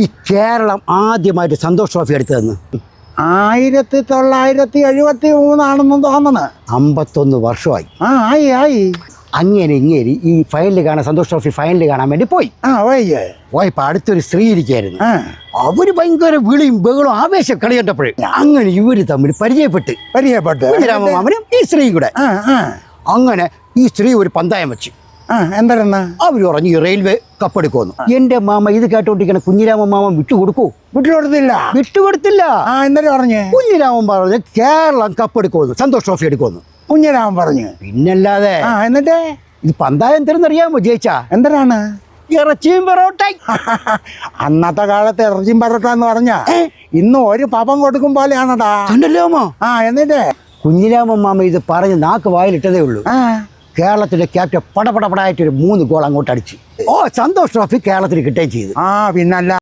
ഈ കേരളം ആദ്യമായിട്ട് സന്തോഷ് ട്രോഫി എടുത്തതെന്ന് 1973 തോന്നണ്. 51 വർഷമായി. ആയി അങ്ങനെ ഇങ്ങേരി ഈ ഫൈനൽ കാണാൻ സന്തോഷ് ട്രോഫി ഫൈനൽ കാണാൻ വേണ്ടി പോയി. പോയപ്പോ അടുത്തൊരു സ്ത്രീ ഇരിക്കായിരുന്നു. അവര് ഭയങ്കര വിളിയും ബഹളും ആവേശം കളി കണ്ടപ്പോഴേ അങ്ങനെ ഇവര് തമ്മിൽ പരിചയപ്പെട്ട് കുഞ്ഞിരാമമാമനും ഈ സ്ത്രീയും കൂടെ. അങ്ങനെ ഈ സ്ത്രീ ഒരു പന്തായം വെച്ച് എന്താ അവര് പറഞ്ഞു ഈ റെയിൽവേ കപ്പെടുക്കുമെന്ന്. എന്റെ മാമ ഇത് കേട്ടോണ്ടിരിക്കണ കുഞ്ഞിരാമൻ മാമൻ വിട്ടുകൊടുത്തില്ല. എന്നിട്ട് പറഞ്ഞു കുഞ്ഞിരാമൻ പറഞ്ഞു കേരളം കപ്പെടുക്കുമെന്ന്, സന്തോഷ് ട്രോഫി എടുക്കുമെന്ന് കുഞ്ഞിരാമൻ പറഞ്ഞു. പിന്നല്ലാതെ എന്നിട്ട് ഇത് പന്തായം എന്തെന്നറിയാമോ ജയിച്ചാ? എന്തിനാണ്? ഇറച്ചിയും പൊറോട്ടയും. അന്നത്തെ കാലത്ത് ഇറച്ചിയും പൊറോട്ട എന്ന് പറഞ്ഞാ ഇന്ന് ഒരു പപ്പം കൊടുക്കും പോലെയാണടാ. എന്നിട്ട് കുഞ്ഞിരാമൻ മാമ ഇത് പറഞ്ഞ് നാക്ക് വായിലിട്ടതേ ഉള്ളൂ. കേരളത്തിന്റെ ക്യാപ്റ്റൻ പടപടപടായിട്ടൊരു 3 ഗോൾ അങ്ങോട്ട് അടിച്ച്. സന്തോഷ് ട്രോഫി കേരളത്തിന് കിട്ടുകയും ചെയ്തു. പിന്നല്ല.